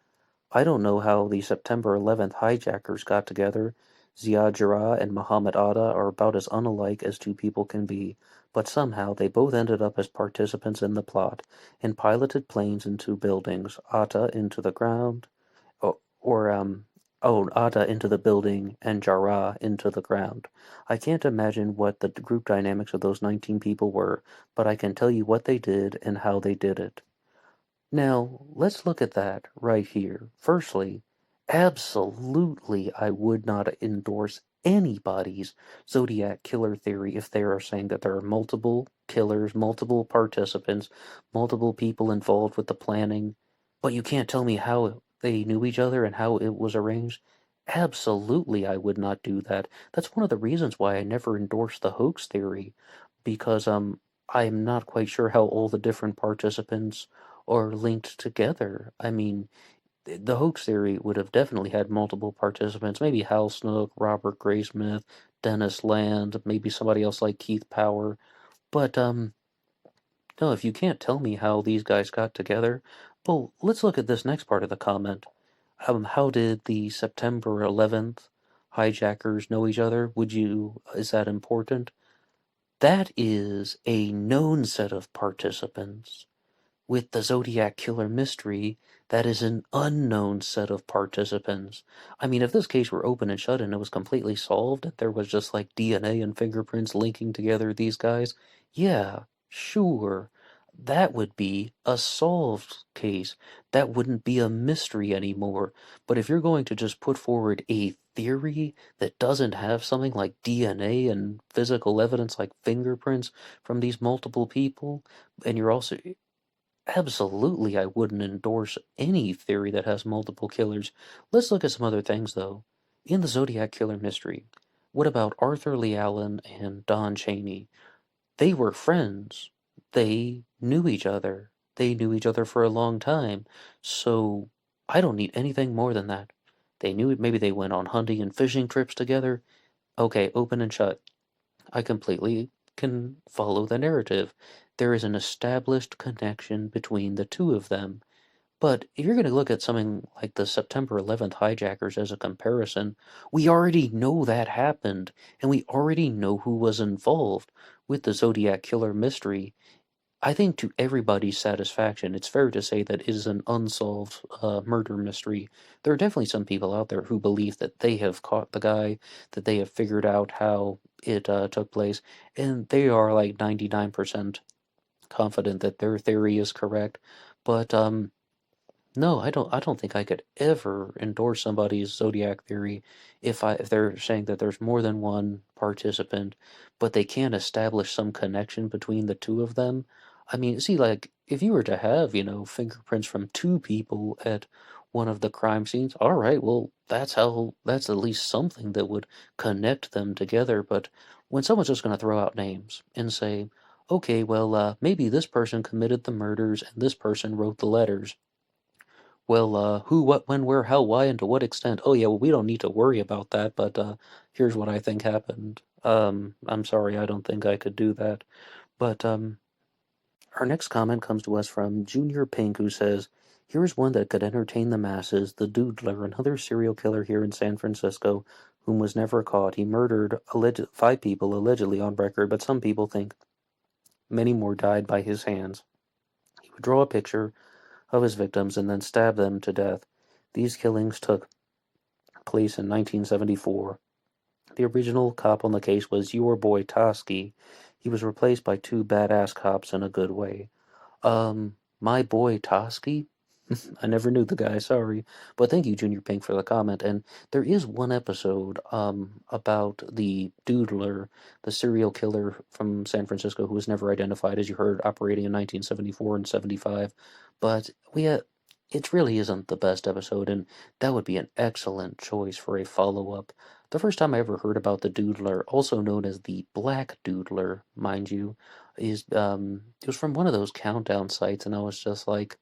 I don't know how the September 11th hijackers got together. Ziad Jarrah and Muhammad Atta are about as unalike as two people can be, but somehow they both ended up as participants in the plot and piloted planes into buildings, Atta into the ground, Atta into the building and Jarrah into the ground. I can't imagine what the group dynamics of those 19 people were, but I can tell you what they did and how they did it. Now, let's look at that right here. Firstly, absolutely I would not endorse anybody's Zodiac killer theory if they are saying that there are multiple killers, multiple participants, multiple people involved with the planning, but you can't tell me how they knew each other and how it was arranged. Absolutely I would not do that. That's one of the reasons why I never endorsed the hoax theory, because I'm not quite sure how all the different participants are linked together. I mean, the hoax theory would have definitely had multiple participants, maybe Hal Snook, Robert Graysmith, Dennis Land, maybe somebody else like Keith Power. But no, if you can't tell me how these guys got together, well, let's look at this next part of the comment. How did the September 11th hijackers know each other? Is that important? That is a known set of participants. With the Zodiac Killer mystery, that is an unknown set of participants. I mean, if this case were open and shut and it was completely solved, and there was just like DNA and fingerprints linking together these guys, yeah, sure, that would be a solved case. That wouldn't be a mystery anymore. But if you're going to just put forward a theory that doesn't have something like DNA and physical evidence like fingerprints from these multiple people, and you're also absolutely, I wouldn't endorse any theory that has multiple killers. Let's look at some other things, though. In the Zodiac Killer mystery, what about Arthur Lee Allen and Don Cheney? They were friends. They knew each other. They knew each other for a long time. So, I don't need anything more than that. They knew maybe they went on hunting and fishing trips together. Okay, open and shut. I completely can follow the narrative. There is an established connection between the two of them. But if you're going to look at something like the September 11th hijackers as a comparison, we already know that happened, and we already know who was involved with the Zodiac Killer mystery. I think to everybody's satisfaction, it's fair to say that it is an unsolved murder mystery. There are definitely some people out there who believe that they have caught the guy, that they have figured out how it took place, and they are like 99% confident that their theory is correct. But no, I don't think I could ever endorse somebody's Zodiac theory if they're saying that there's more than one participant, but they can't establish some connection between the two of them. I mean, see, like, if you were to have, fingerprints from two people at one of the crime scenes, all right, well, that's at least something that would connect them together. But when someone's just going to throw out names and say, okay, well, maybe this person committed the murders and this person wrote the letters. Well, who, what, when, where, how, why, and to what extent? Oh, yeah, well, we don't need to worry about that, but here's what I think happened. I'm sorry, I don't think I could do that. But our next comment comes to us from Junior Pink, who says, here's one that could entertain the masses. The Doodler, another serial killer here in San Francisco, whom was never caught. He murdered 5 people allegedly on record, but some people think many more died by his hands. He would draw a picture of his victims and then stab them to death. These killings took place in 1974. The original cop on the case was your boy Toski. He was replaced by 2 badass cops in a good way. My boy Toski? I never knew the guy, sorry. But thank you, Junior Pink, for the comment. And there is one episode about the Doodler, the serial killer from San Francisco who was never identified, as you heard, operating in 1974 and 75. But it really isn't the best episode, and that would be an excellent choice for a follow-up. The first time I ever heard about the Doodler, also known as the Black Doodler, mind you, it was from one of those countdown sites, and I was just like,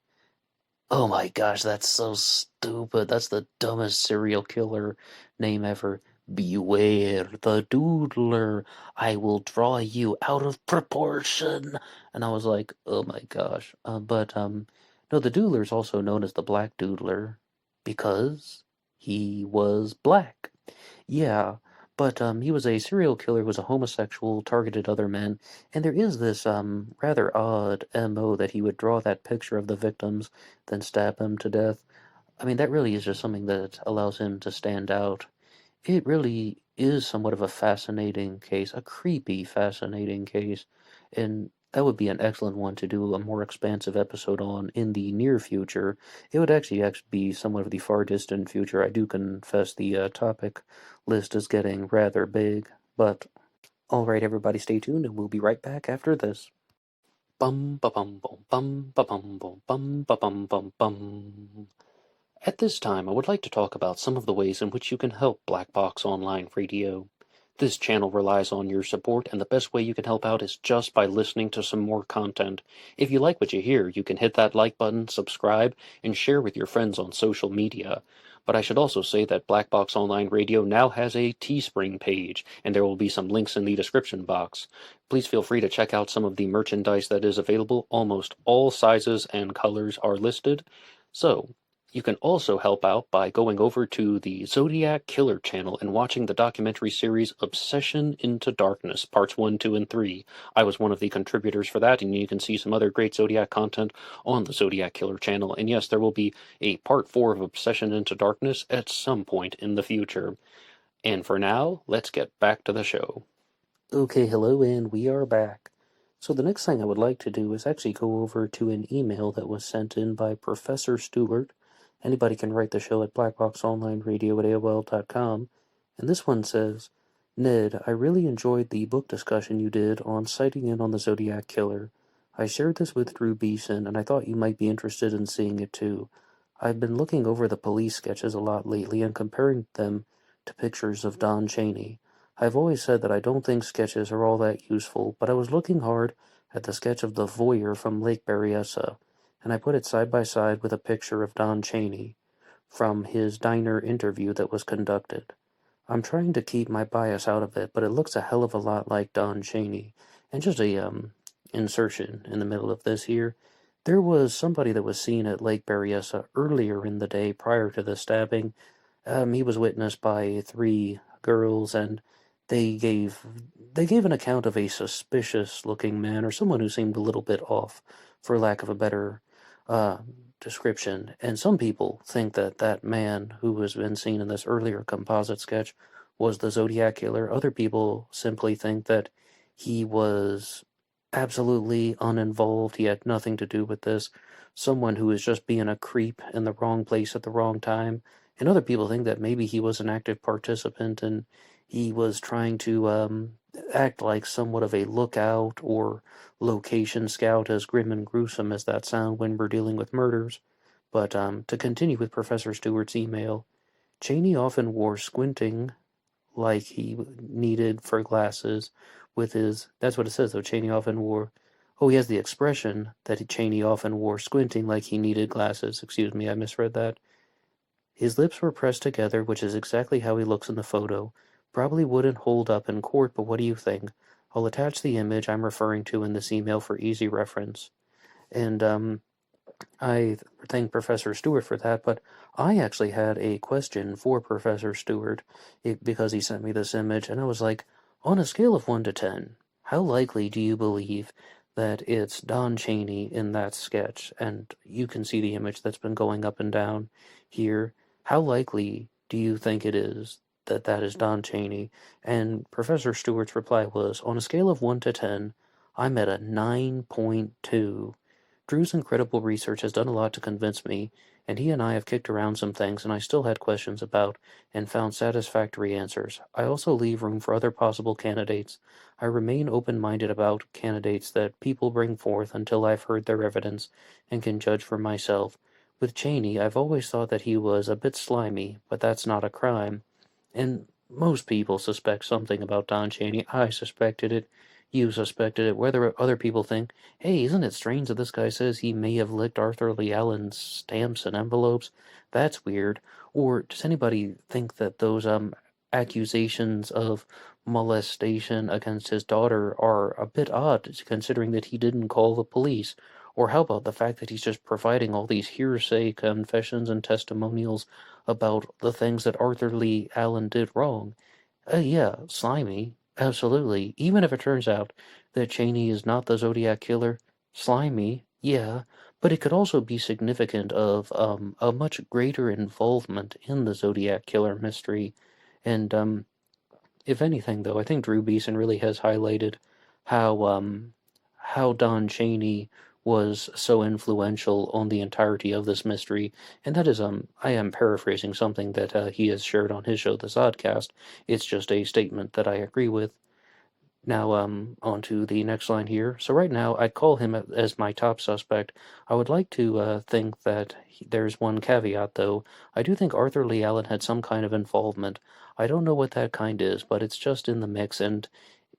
oh my gosh, that's so stupid. That's the dumbest serial killer name ever. Beware the Doodler. I will draw you out of proportion. And I was like, oh my gosh. No, the Doodler is also known as the Black Doodler because he was black. Yeah, but he was a serial killer, was a homosexual, targeted other men, and there is this rather odd MO that he would draw that picture of the victims, then stab them to death. I mean, that really is just something that allows him to stand out. It really is somewhat of a fascinating case, a creepy, fascinating case, and that would be an excellent one to do a more expansive episode on in the near future. It would actually be somewhat of the far distant future. I do confess the topic list is getting rather big, but alright, everybody, stay tuned, and we'll be right back after this. Bum ba bum bum bum ba bum bum bum ba bum bum bum. At this time, I would like to talk about some of the ways in which you can help Black Box Online Radio. This channel relies on your support, and the best way you can help out is just by listening to some more content. If you like what you hear, you can hit that like button, subscribe, and share with your friends on social media. But I should also say that Black Box Online Radio now has a Teespring page, and there will be some links in the description box. Please feel free to check out some of the merchandise that is available. Almost all sizes and colors are listed. So, you can also help out by going over to the Zodiac Killer channel and watching the documentary series Obsession into Darkness, parts 1, 2, and 3. I was one of the contributors for that, and you can see some other great Zodiac content on the Zodiac Killer channel. And yes, there will be a part 4 of Obsession into Darkness at some point in the future. And for now, let's get back to the show. Okay, hello, and we are back. So the next thing I would like to do is actually go over to an email that was sent in by Professor Stewart. Anybody can write the show at blackboxonlineradio@aol.com. And this one says, Ned, I really enjoyed the book discussion you did on sighting in on the Zodiac Killer. I shared this with Drew Beeson, and I thought you might be interested in seeing it too. I've been looking over the police sketches a lot lately and comparing them to pictures of Don Cheney. I've always said that I don't think sketches are all that useful, but I was looking hard at the sketch of the voyeur from Lake Berryessa, and I put it side by side with a picture of Don Cheney from his diner interview that was conducted. I'm trying to keep my bias out of it, but it looks a hell of a lot like Don Cheney, And just a insertion in the middle of this here. There was somebody that was seen at Lake Berryessa earlier in the day prior to the stabbing. He was witnessed by three girls, and they gave they gave an account of a suspicious-looking man, or someone who seemed a little bit off, for lack of a better uh, description. And some people think that that man who has been seen in this earlier composite sketch was the Zodiac killer. Other people simply think that he was absolutely uninvolved. He had nothing to do with this. Someone who was just being a creep in the wrong place at the wrong time. And other people think that maybe he was an active participant and he was trying to act like somewhat of a lookout or location scout, as grim and gruesome as that sound when we're dealing with murders. But to continue with Professor Stewart's email, Cheney often wore squinting like he needed for glasses with his. That's what it says, though. Cheney often wore. Oh, he has the expression that Cheney often wore squinting like he needed glasses. Excuse me, I misread that. His lips were pressed together, which is exactly how he looks in the photo. Probably wouldn't hold up in court, but what do you think? I'll attach the image I'm referring to in this email for easy reference. And I thank Professor Stewart for that, but I actually had a question for Professor Stewart because he sent me this image, and I was like, on a scale of 1 to 10, how likely do you believe that it's Don Cheney in that sketch? And you can see the image that's been going up and down here. How likely do you think it is that that is Don Cheney? And Professor Stewart's reply was, on a scale of 1 to 10, I'm at a 9.2. Drew's incredible research has done a lot to convince me, and he and I have kicked around some things and I still had questions about and found satisfactory answers. I also leave room for other possible candidates. I remain open-minded about candidates that people bring forth until I've heard their evidence and can judge for myself. With Cheney, I've always thought that he was a bit slimy, but that's not a crime. And most people suspect something about Don Cheney. I suspected it. You suspected it. Whether other people think, hey, isn't it strange that this guy says he may have licked Arthur Lee Allen's stamps and envelopes? That's weird. Or does anybody think that those accusations of molestation against his daughter are a bit odd, considering that he didn't call the police? Or how about the fact that he's just providing all these hearsay confessions and testimonials about the things that Arthur Lee Allen did wrong? Yeah, slimy. Absolutely. Even if it turns out that Cheney is not the Zodiac killer, slimy, yeah, but it could also be significant of a much greater involvement in the Zodiac killer mystery. And if anything, though, I think Drew Beeson really has highlighted how Don Cheney was so influential on the entirety of this mystery, and that is I am paraphrasing something that he has shared on his show, The Zodcast. It's just a statement that I agree with. Now, on to the next line here. So right now, I'd call him as my top suspect. I would like to think that there's one caveat, though. I do think Arthur Lee Allen had some kind of involvement. I don't know what that kind is, but it's just in the mix, and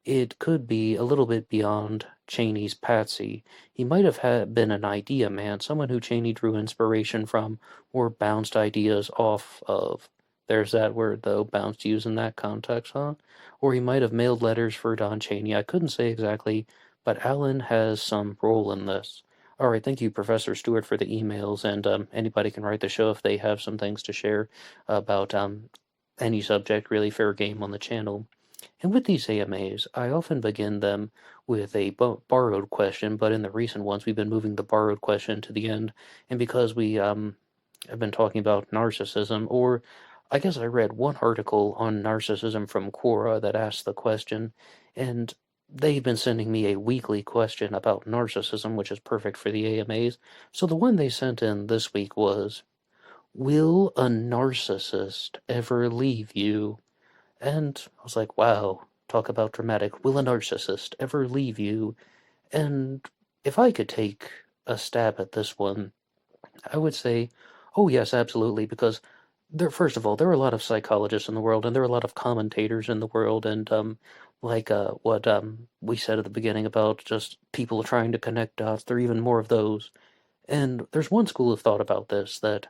it could be a little bit beyond Cheney's patsy. He might have been an idea man, someone who Cheney drew inspiration from or bounced ideas off of. There's that word, though, bounced used in that context, huh? Or he might have mailed letters for Don Cheney. I couldn't say exactly, but Allen has some role in this. All right, thank you, Professor Stewart, for the emails, and anybody can write the show if they have some things to share about any subject, really fair game on the channel. And with these AMAs, I often begin them with a borrowed question, but in the recent ones, we've been moving the borrowed question to the end. And because we have been talking about narcissism, or I guess I read one article on narcissism from Quora that asked the question, and they've been sending me a weekly question about narcissism, which is perfect for the AMAs. So the one they sent in this week was, will a narcissist ever leave you? And I was like, wow, talk about dramatic. Will a narcissist ever leave you? And if I could take a stab at this one, I would say, oh, yes, absolutely, because first of all, there are a lot of psychologists in the world, and there are a lot of commentators in the world, and like what we said at the beginning about just people trying to connect dots, there are even more of those. And there's one school of thought about this, that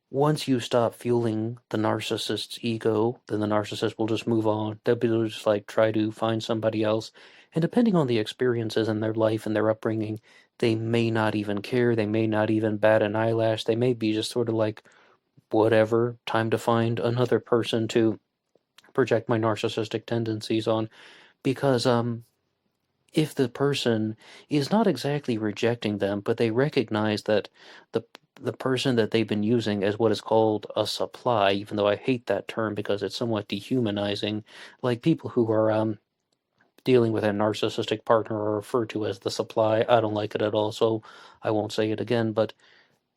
once you stop fueling the narcissist's ego, then the narcissist will just move on. They'll be just like try to find somebody else. And depending on the experiences in their life and their upbringing, they may not even care, they may not even bat an eyelash, they may be just sort of like, whatever, time to find another person to project my narcissistic tendencies on. Because if the person is not exactly rejecting them, but they recognize that the the person that they've been using as what is called a supply, even though I hate that term because it's somewhat dehumanizing, like people who are dealing with a narcissistic partner are referred to as the supply. I don't like it at all, so I won't say it again. But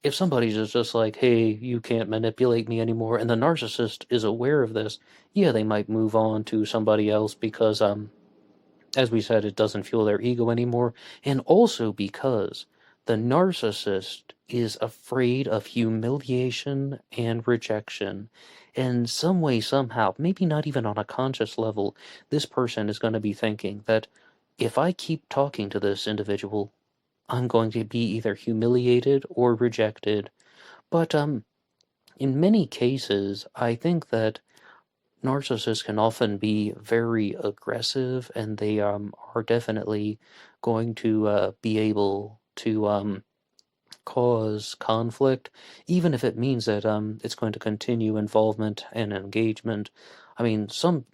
if somebody's just like, hey, you can't manipulate me anymore, and the narcissist is aware of this, yeah, they might move on to somebody else because as we said, it doesn't fuel their ego anymore, and also because the narcissist is afraid of humiliation and rejection. In some way, somehow, maybe not even on a conscious level, this person is going to be thinking that if I keep talking to this individual, I'm going to be either humiliated or rejected. But in many cases, I think that narcissists can often be very aggressive, and they are definitely going to be able to cause conflict, even if it means that it's going to continue involvement and engagement. I mean, some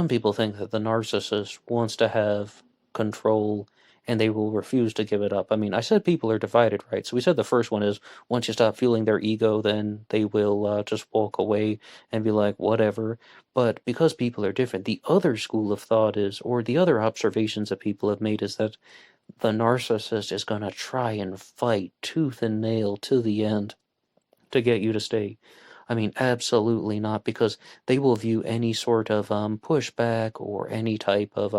people think that the narcissist wants to have control and they will refuse to give it up. I mean, I said people are divided, right? So we said the first one is once you stop feeling their ego, then they will just walk away and be like, whatever. But because people are different, the other school of thought is, or the other observations that people have made is that the narcissist is going to try and fight tooth and nail to the end to get you to stay. I mean, absolutely not, because they will view any sort of pushback or any type of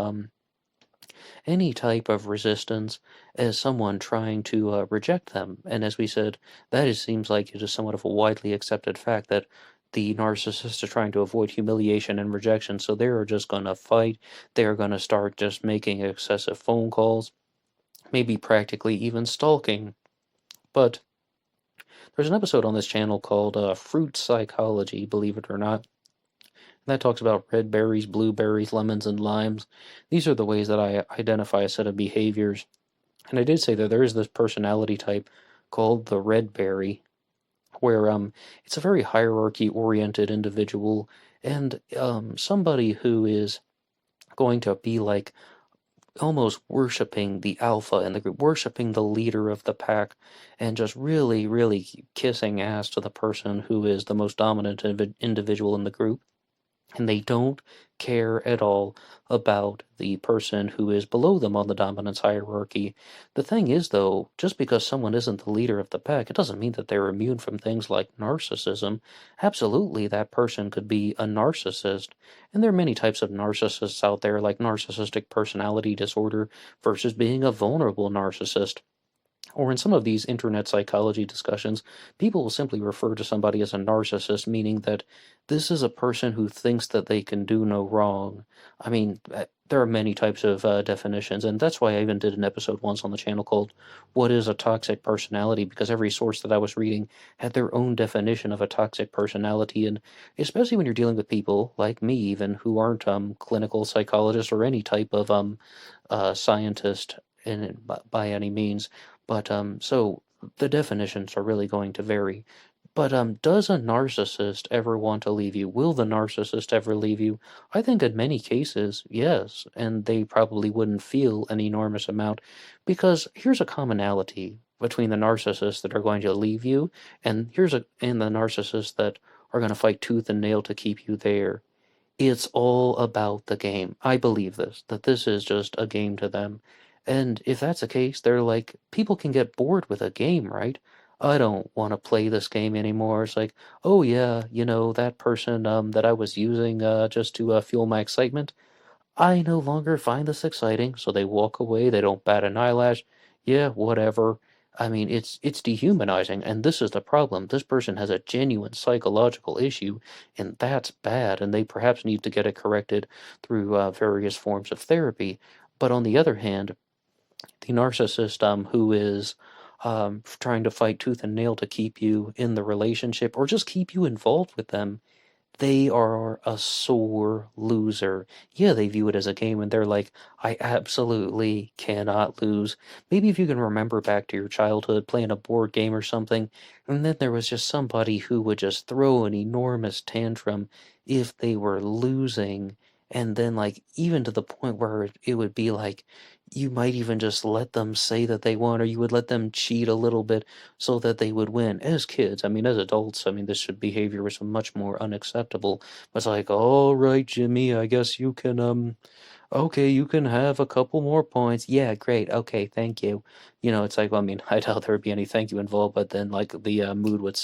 resistance as someone trying to reject them. And as we said, seems like it is somewhat of a widely accepted fact that the narcissist is trying to avoid humiliation and rejection, so they are just going to fight. They are going to start just making excessive phone calls, maybe practically even stalking. But there's an episode on this channel called Fruit Psychology, believe it or not. That talks about red berries, blueberries, lemons, and limes. These are the ways that I identify a set of behaviors. And I did say that there is this personality type called the red berry, where it's a very hierarchy-oriented individual, and somebody who is going to be like almost worshiping the alpha in the group, worshiping the leader of the pack, and just really, really kissing ass to the person who is the most dominant individual in the group. And they don't care at all about the person who is below them on the dominance hierarchy. The thing is, though, just because someone isn't the leader of the pack, it doesn't mean that they're immune from things like narcissism. Absolutely, that person could be a narcissist. And there are many types of narcissists out there, like narcissistic personality disorder versus being a vulnerable narcissist. Or in some of these internet psychology discussions, people will simply refer to somebody as a narcissist, meaning that this is a person who thinks that they can do no wrong. I mean, there are many types of definitions, and that's why I even did an episode once on the channel called What is a Toxic Personality? Because every source that I was reading had their own definition of a toxic personality, and especially when you're dealing with people like me, even who aren't clinical psychologists or any type of scientist by any means. But so the definitions are really going to vary. But does a narcissist ever want to leave you? Will the narcissist ever leave you? I think in many cases, yes, and they probably wouldn't feel an enormous amount, because here's a commonality between the narcissists that are going to leave you and the narcissists that are going to fight tooth and nail to keep you there. It's all about the game. I believe this, that this is just a game to them. And if that's the case, they're like, people can get bored with a game, right? I don't want to play this game anymore. It's like, oh yeah, that person that I was using just to fuel my excitement, I no longer find this exciting, so they walk away, they don't bat an eyelash. Yeah, whatever. I mean, it's dehumanizing, and this is the problem. This person has a genuine psychological issue, and that's bad, and they perhaps need to get it corrected through various forms of therapy. But on the other hand, the narcissist who is trying to fight tooth and nail to keep you in the relationship or just keep you involved with them, they are a sore loser. Yeah, they view it as a game and they're like, I absolutely cannot lose. Maybe if you can remember back to your childhood playing a board game or something, and then there was just somebody who would just throw an enormous tantrum if they were losing, and then, like, even to the point where it would be like, you might even just let them say that they won, or you would let them cheat a little bit so that they would win. As kids, I mean, as adults, I mean, this should behavior was much more unacceptable. But it's like, all right, Jimmy, I guess you can, okay, you can have a couple more points. Yeah, great. Okay, thank you. You know, it's like, well, I mean, I doubt there would be any thank you involved, but then, like, the mood would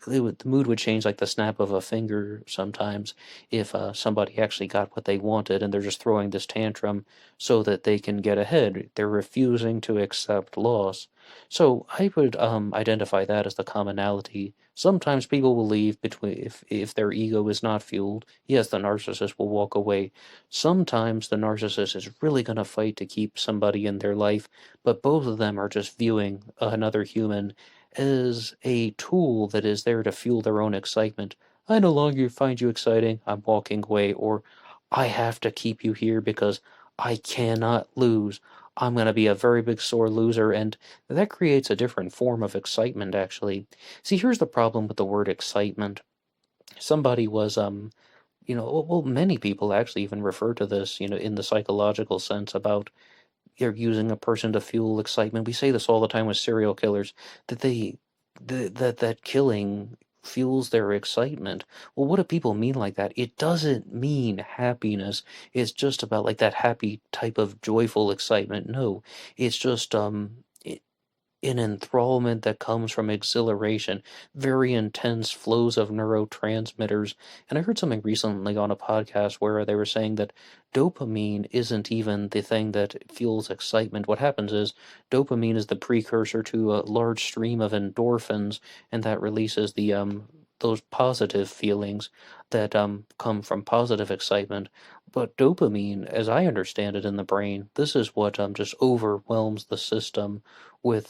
the mood would change like the snap of a finger sometimes if somebody actually got what they wanted and they're just throwing this tantrum so that they can get ahead. They're refusing to accept loss. So I would identify that as the commonality. Sometimes people will leave between if their ego is not fueled. Yes, the narcissist will walk away. Sometimes the narcissist is really going to fight to keep somebody in their life, but both of them are just viewing another human as a tool that is there to fuel their own excitement. I no longer find you exciting, I'm walking away, or I have to keep you here because I cannot lose. I'm going to be a very big sore loser, and that creates a different form of excitement, actually. See, here's the problem with the word excitement. Somebody was, well, many people actually even refer to this, in the psychological sense about you're using a person to fuel excitement. We say this all the time with serial killers that that killing fuels their excitement. Well, what do people mean like that? It doesn't mean happiness. It's just about like that happy type of joyful excitement. No, it's just an enthrallment that comes from exhilaration, very intense flows of neurotransmitters. And I heard something recently on a podcast where they were saying that dopamine isn't even the thing that fuels excitement. What happens is dopamine is the precursor to a large stream of endorphins, and that releases the those positive feelings that come from positive excitement. But dopamine, as I understand it in the brain, this is what just overwhelms the system with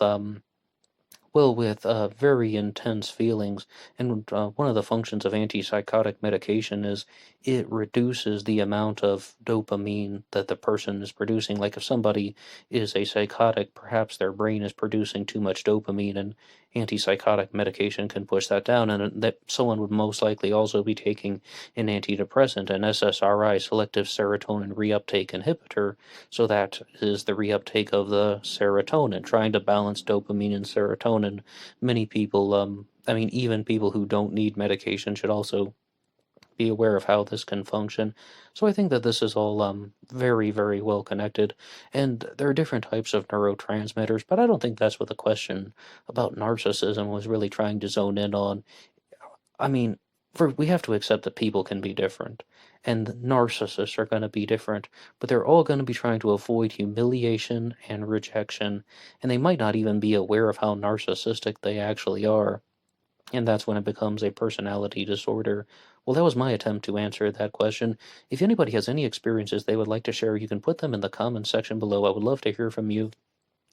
very intense feelings. And one of the functions of antipsychotic medication is it reduces the amount of dopamine that the person is producing. Like if somebody is a psychotic, perhaps their brain is producing too much dopamine, and antipsychotic medication can push that down. And that someone would most likely also be taking an antidepressant, an SSRI, selective serotonin reuptake inhibitor. So that is the reuptake of the serotonin, trying to balance dopamine and serotonin. Many people, I mean, even people who don't need medication should also be aware of how this can function. So I think that this is all very, very well connected, and there are different types of neurotransmitters, but I don't think that's what the question about narcissism was really trying to zone in on. I mean, we have to accept that people can be different, and narcissists are going to be different, but they're all going to be trying to avoid humiliation and rejection, and they might not even be aware of how narcissistic they actually are, and that's when it becomes a personality disorder. Well, that was my attempt to answer that question. If anybody has any experiences they would like to share, you can put them in the comments section below. I would love to hear from you.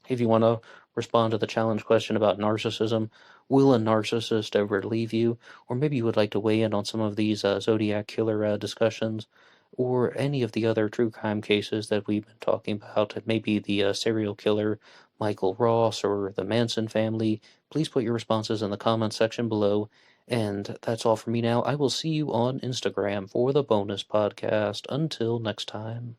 If you want to respond to the challenge question about narcissism, will a narcissist ever leave you? Or maybe you would like to weigh in on some of these Zodiac killer discussions, or any of the other true crime cases that we've been talking about, maybe the serial killer Michael Ross or the Manson family. Please put your responses in the comments section below. And that's all for me now. I will see you on Instagram for the bonus podcast. Until next time.